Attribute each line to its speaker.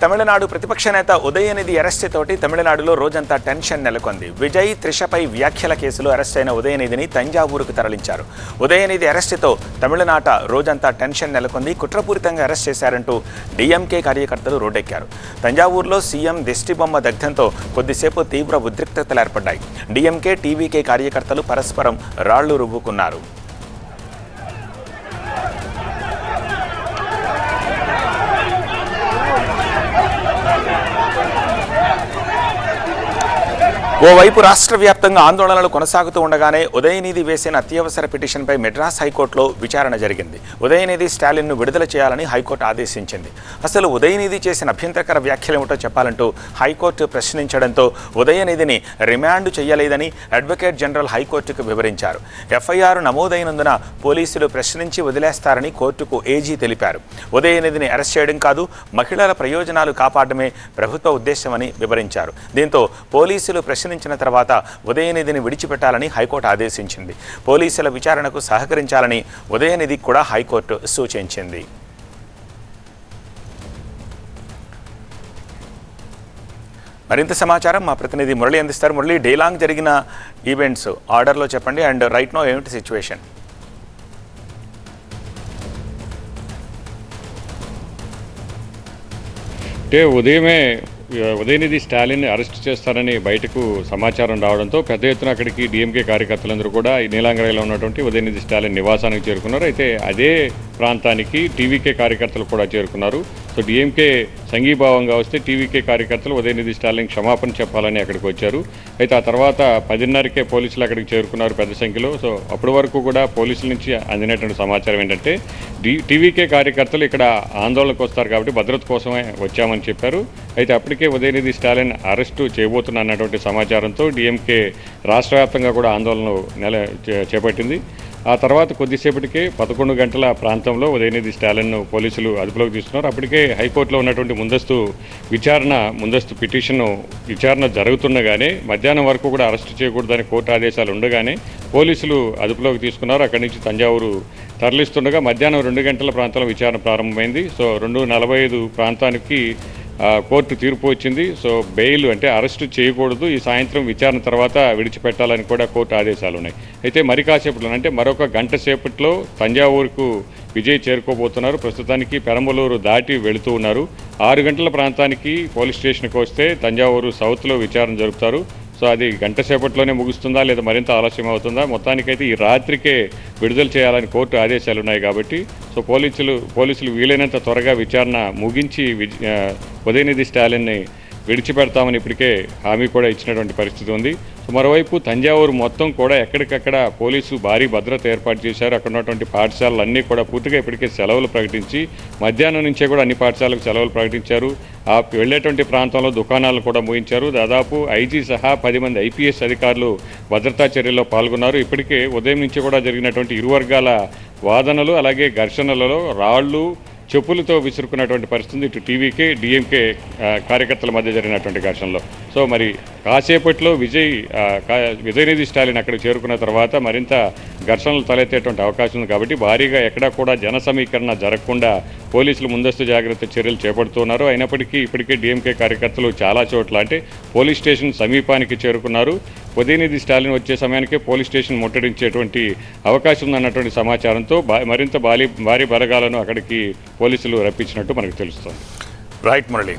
Speaker 1: తమిళనాడు ప్రతిపక్ష నేత ఉదయనిధి అరెస్ట్ తోటి తమిళనాడులో రోజంతా టెన్షన్ నెలకొంది. విజయ్ త్రిషపై వ్యాఖ్యల కేసులో అరెస్ట్ అయిన ఉదయనిధిని తంజావూరుకు తరలించారు. ఉదయనిధి అరెస్టుతో తమిళనాట రోజంతా టెన్షన్ నెలకొంది. కుట్రపూరితంగా అరెస్ట్ చేశారంటూ డీఎంకే కార్యకర్తలు రోడ్డెక్కారు. తంజావూరులో సీఎం దిష్టిబొమ్మ దగ్ధంతో కొద్దిసేపు తీవ్ర ఉద్రిక్తతలు ఏర్పడ్డాయి. డీఎంకే టీవీకే కార్యకర్తలు పరస్పరం రాళ్లు రువ్వుకున్నారు. ఓవైపు రాష్ట్ర వ్యాప్తంగా ఆందోళనలు కొనసాగుతూ ఉండగానే ఉదయనిధి వేసిన అత్యవసర పిటిషన్పై మెడ్రాస్ హైకోర్టులో విచారణ జరిగింది. ఉదయనిధి స్టాలిన్ను విడుదల చేయాలని హైకోర్టు ఆదేశించింది. అసలు ఉదయనిధి చేసిన అభ్యంతరకర వ్యాఖ్యలేమిటో చెప్పాలంటూ హైకోర్టు ప్రశ్నించడంతో ఉదయనిధిని రిమాండ్ చేయలేదని అడ్వకేట్ జనరల్ హైకోర్టుకు వివరించారు. ఎఫ్ఐఆర్ నమోదైనందున పోలీసులు ప్రశ్నించి వదిలేస్తారని కోర్టుకు ఏజీ తెలిపారు. ఉదయనిధిని అరెస్ట్ చేయడం కాదు, మహిళల ప్రయోజనాలు కాపాడమే ప్రభుత్వ ఉద్దేశమని వివరించారు. దీంతో పోలీసులు ప్రశ్నించిన తర్వాత ఉదయనిధిని విడిచిపెట్టాలని హైకోర్టు ఆదేశించింది. పోలీసుల విచారణకు సహకరించాలని ఉదయనిధికి కూడా హైకోర్టు సూచించింది. మరింత సమాచారం మా ప్రతినిధి మురళి అందిస్తారు. మురళి, డేలాంగ్ జరిగిన ఈవెంట్స్ ఆర్డర్లో చెప్పండి అండ్ రైట్ నో ఏమిటి సిచ్యువేషన్?
Speaker 2: అంటే ఉదయనిధి స్టాలిన్ అరెస్ట్ చేస్తారని బయటకు సమాచారం రావడంతో పెద్ద ఎత్తున అక్కడికి డీఎంకే కార్యకర్తలందరూ కూడా నీలాంగరైలో ఉన్నటువంటి ఉదయనిధి స్టాలిన్ నివాసానికి చేరుకున్నారు. అయితే అదే ప్రాంతానికి టీవీకే కార్యకర్తలు కూడా చేరుకున్నారు. సో డీఎంకే సంఘీభావంగా వస్తే టీవీకే కార్యకర్తలు ఉదయనిధి స్టాలిన్ క్షమాపణ చెప్పాలని అక్కడికి వచ్చారు. అయితే ఆ తర్వాత 10:30కే పోలీసులు అక్కడికి చేరుకున్నారు పెద్ద సంఖ్యలో. సో అప్పటి వరకు కూడా పోలీసుల నుంచి అందినటువంటి సమాచారం ఏంటంటే టీవీకే కార్యకర్తలు ఇక్కడ ఆందోళనకు వస్తారు కాబట్టి భద్రత కోసమే వచ్చామని చెప్పారు. అయితే అప్పటికే ఉదయనిధి స్టాలిన్ అరెస్టు చేయబోతున్నటువంటి సమాచారంతో డీఎంకే రాష్ట్ర వ్యాప్తంగా కూడా ఆందోళనలు చేపట్టింది. ఆ తర్వాత కొద్దిసేపటికే 11 గంటల ప్రాంతంలో ఉదయనిధి స్టాలిన్ను పోలీసులు అదుపులోకి తీసుకున్నారు. అప్పటికే హైకోర్టులో ఉన్నటువంటి ముందస్తు పిటిషన్ విచారణ జరుగుతుండగానే మధ్యాహ్నం వరకు కూడా అరెస్టు చేయకూడదని కోర్టు ఆదేశాలు ఉండగానే పోలీసులు అదుపులోకి తీసుకున్నారు. అక్కడి నుంచి తంజావూరు తరలిస్తుండగా మధ్యాహ్నం 2 గంటల ప్రాంతంలో విచారణ ప్రారంభమైంది. సో 2:45 ప్రాంతానికి కోర్టు తీర్పు వచ్చింది. సో బెయిల్ అంటే అరెస్టు చేయకూడదు, ఈ సాయంత్రం విచారణ తర్వాత విడిచిపెట్టాలని కూడా కోర్టు ఆదేశాలు ఉన్నాయి. అయితే మరి కాసేపట్లో అంటే మరొక గంట సేపట్లో తంజావూరుకు విజయ్ చేరుకోబోతున్నారు. ప్రస్తుతానికి పెరంబలూరు దాటి వెళుతూ ఉన్నారు. 6 గంటల ప్రాంతానికి పోలీస్ స్టేషన్కి వస్తే తంజావూరు సౌత్లో విచారణ జరుపుతారు. సో అది గంట సేపట్లోనే ముగుస్తుందా లేదా మరింత ఆలస్యం అవుతుందా? మొత్తానికైతే ఈ రాత్రికే విడుదల చేయాలని కోర్టు ఆదేశాలు ఉన్నాయి కాబట్టి సో పోలీసులు వీలైనంత త్వరగా విచారణ ముగించి ఉదయనిధి స్టాలిన్ని విడిచిపెడతామని ఇప్పటికే హామీ కూడా ఇచ్చినటువంటి పరిస్థితి ఉంది. సో మరోవైపు తంజావూరు మొత్తం కూడా ఎక్కడికక్కడ పోలీసు భారీ భద్రత ఏర్పాటు చేశారు. అక్కడ ఉన్నటువంటి పాఠశాలలు అన్నీ కూడా పూర్తిగా ఇప్పటికే సెలవులు ప్రకటించి మధ్యాహ్నం నుంచే కూడా అన్ని పాఠశాలకు సెలవులు ప్రకటించారు. ఆ వెళ్లేటువంటి ప్రాంతంలో దుకాణాలను కూడా ముగించారు. దాదాపు ఐజీ సహా 10 మంది ఐపీఎస్ అధికారులు భద్రతా చర్యల్లో పాల్గొన్నారు. ఇప్పటికే ఉదయం నుంచి కూడా జరిగినటువంటి ఇరు వర్గాల వాదనలు అలాగే ఘర్షణలలో రాళ్లు చెప్పులతో విసురుకున్నటువంటి పరిస్థితి ఇటు టీవీకే డీఎంకే కార్యకర్తల మధ్య జరిగినటువంటి ఘర్షణలో. సో మరి కాసేపట్లో ఉదయనిధి స్టాలిన్ అక్కడికి చేరుకున్న తర్వాత మరింత ఘర్షణలు తలెత్తేటువంటి అవకాశం ఉంది కాబట్టి భారీగా ఎక్కడా కూడా జన సమీకరణ జరగకుండా పోలీసులు ముందస్తు జాగ్రత్త చర్యలు చేపడుతున్నారు. అయినప్పటికీ ఇప్పటికే డీఎంకే కార్యకర్తలు చాలా చోట్ల అంటే పోలీస్ స్టేషన్ సమీపానికి చేరుకున్నారు. ఉదయనిధి స్టాలిన్ వచ్చే సమయానికే పోలీస్ స్టేషన్ ముట్టడించేటువంటి అవకాశం ఉందన్నటువంటి సమాచారంతో మరింత భారీ బలగాలను అక్కడికి పోలీసులు రప్పించినట్టు మనకు తెలుస్తోంది.
Speaker 1: రైట్ మురళి.